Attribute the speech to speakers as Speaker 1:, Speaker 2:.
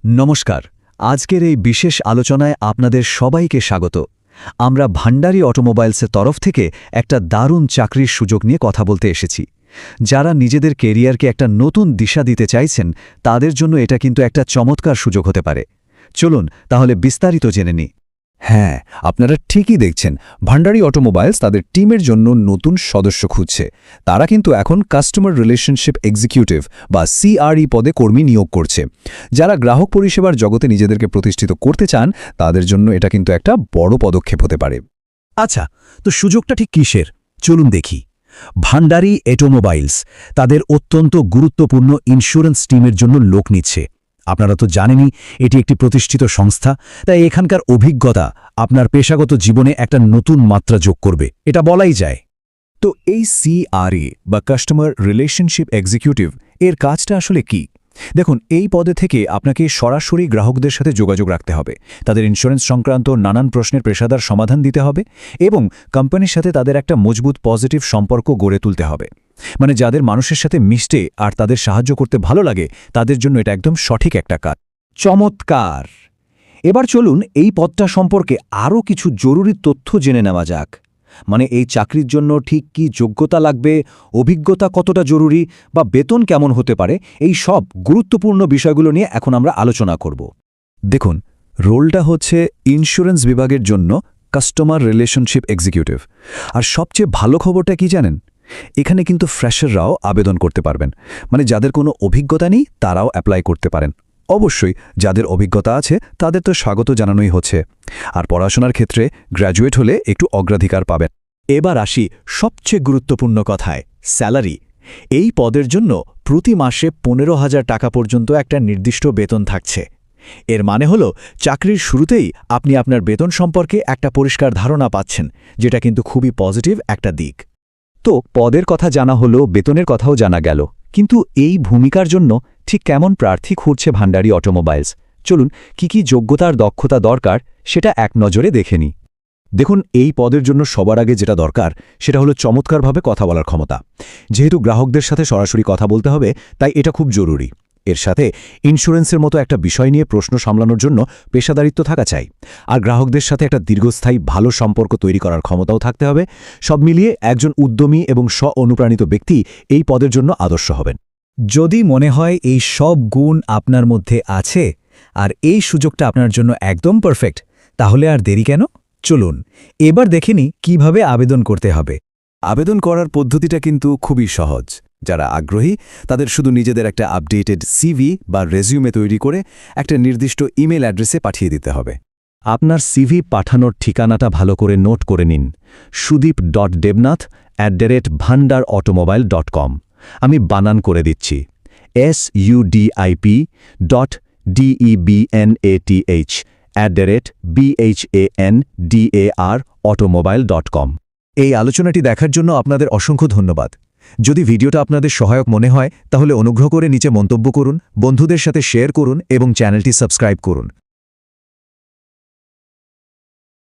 Speaker 1: নমস্কার। আজকের এই বিশেষ আলোচনায় আপনাদের সবাইকে স্বাগত। আমরা ভান্ডারী অটোমোবাইলসের তরফ থেকে একটা দারুণ চাকরির সুযোগ নিয়ে কথা বলতে এসেছি। যারা নিজেদের কেরিয়ারকে একটা নতুন দিশা দিতে চাইছেন, তাদের জন্য এটা কিন্তু একটা চমৎকার সুযোগ হতে পারে। চলুন তাহলে বিস্তারিত জেনে নিই।
Speaker 2: হ্যাঁ, আপনারা ঠিকই দেখছেন, ভান্ডারী অটোমোবাইলস তাদের টিমের জন্য নতুন সদস্য খুঁজছে। তারা কিন্তু এখন কাস্টমার রিলেশনশিপ এক্সিকিউটিভ বা সিআরই পদে কর্মী নিয়োগ করছে। যারা গ্রাহক পরিষেবার জগতে নিজেদেরকে প্রতিষ্ঠিত করতে চান, তাদের জন্য এটা কিন্তু একটা বড় পদক্ষেপ হতে পারে।
Speaker 3: আচ্ছা, তো সুযোগটা ঠিক কিসের? চলুন দেখি। ভান্ডারী অটোমোবাইলস তাদের অত্যন্ত গুরুত্বপূর্ণ ইন্স্যুরেন্স টিমের জন্য লোক নিচ্ছে। আপনারা তো জানেনই, এটি একটি প্রতিষ্ঠিত সংস্থা, তাই এখানকার অভিজ্ঞতা আপনার পেশাগত জীবনে একটা নতুন মাত্রা যোগ করবে, এটা বলাই যায়।
Speaker 2: তো এই সিআরই বা কাস্টমার রিলেশনশিপ এক্সিকিউটিভ এর কাজটা আসলে কি? দেখুন, এই পদে থেকে আপনাকে সরাসরি গ্রাহকদের সাথে যোগাযোগ রাখতে হবে, তাদের ইন্স্যুরেন্স সংক্রান্ত নানান প্রশ্নের পেশাদার সমাধান দিতে হবে এবং কোম্পানির সাথে তাদের একটা মজবুত পজিটিভ সম্পর্ক গড়ে তুলতে হবে। মানে যাদের মানুষের সাথে মিশতে আর তাদের সাহায্য করতে ভালো লাগে, তাদের জন্য এটা একদম সঠিক একটা কাজ।
Speaker 3: চমৎকার! এবার চলুন এই পদটা সম্পর্কে আরও কিছু জরুরি তথ্য জেনে নেওয়া যাক। মানে এই চাকরির জন্য ঠিক কি যোগ্যতা লাগবে, অভিজ্ঞতা কতটা জরুরি, বা বেতন কেমন হতে পারে, এই সব গুরুত্বপূর্ণ বিষয়গুলো নিয়ে এখন আমরা আলোচনা করব।
Speaker 2: দেখুন, রোলটা হচ্ছে ইন্স্যুরেন্স বিভাগের জন্য কাস্টমার রিলেশনশিপ এক্সিকিউটিভ। আর সবচেয়ে ভালো খবরটা কি জানেন? এখানে কিন্তু ফ্রেশাররাও আবেদন করতে পারবেন। মানে যাদের কোনো অভিজ্ঞতা নেই, তারাও অ্যাপ্লাই করতে পারেন। অবশ্যই যাদের অভিজ্ঞতা আছে তাদের তো স্বাগত জানানোই হচ্ছে। আর পড়াশোনার ক্ষেত্রে গ্র্যাজুয়েট হলে একটু অগ্রাধিকার পাবেন।
Speaker 3: এবার আসি সবচেয়ে গুরুত্বপূর্ণ কথায়, স্যালারি। এই পদের জন্য প্রতি মাসে 15,000 টাকা পর্যন্ত একটা নির্দিষ্ট বেতন থাকছে। এর মানে হল, চাকরির শুরুতেই আপনি আপনার বেতন সম্পর্কে একটা পরিষ্কার ধারণা পাচ্ছেন, যেটা কিন্তু খুবই পজিটিভ একটা দিক। তো পদের কথা জানা হলো, বেতনের কথাও জানা গেল, কিন্তু এই ভূমিকার জন্য ঠিক কেমন প্রার্থী খুঁজছে ভান্ডারী অটোমোবাইলস? চলুন কি যোগ্যতার দক্ষতা দরকার সেটা এক নজরে দেখে নিই। দেখুন, এই পদের জন্য সবার আগে যেটা দরকার সেটা হলো চমৎকারভাবে কথা বলার ক্ষমতা। যেহেতু গ্রাহকদের সাথে সরাসরি কথা বলতে হবে, তাই এটা খুব জরুরি। এর সাথে ইন্স্যুরেন্সের মতো একটা বিষয় নিয়ে প্রশ্ন সামলানোর জন্য পেশাদারিত্ব থাকা চাই। আর গ্রাহকদের সাথে একটা দীর্ঘস্থায়ী ভালো সম্পর্ক তৈরি করার ক্ষমতাও থাকতে হবে। সব মিলিয়ে একজন উদ্যমী এবং স্ব-অনুপ্রাণিত ব্যক্তি এই পদের জন্য আদর্শ হবেন। যদি মনে হয় এই সব গুণ আপনার মধ্যে আছে আর এই সুযোগটা আপনার জন্য একদম পারফেক্ট, তাহলে আর দেরি কেন? চলুন এবার দেখে নিই কিভাবে আবেদন করতে হবে।
Speaker 2: আবেদন করার পদ্ধতিটা কিন্তু খুবই সহজ। যারা আগ্রহী তাদের শুধু নিজেদের একটা আপডেটেড সিভি বা রেজিউমে তৈরি করে একটা নির্দিষ্ট ইমেল অ্যাড্রেসে পাঠিয়ে দিতে হবে।
Speaker 3: আপনার সিভি পাঠানোর ঠিকানাটা ভালো করে নোট করে নিন, sudeep.debnath@bhandarautomobile.com। আমি বানান করে দিচ্ছি, SUDIP.DEBNATH@BHANDAR automobile.com। এই আলোচনাটি দেখার জন্য আপনাদের অসংখ্য ধন্যবাদ। যদি ভিডিওটা আপনাদের সহায়ক মনে হয়, তাহলে অনুগ্রহ করে নিচে মন্তব্য করুন, বন্ধুদের সাথে শেয়ার করুন এবং চ্যানেলটি সাবস্ক্রাইব করুন।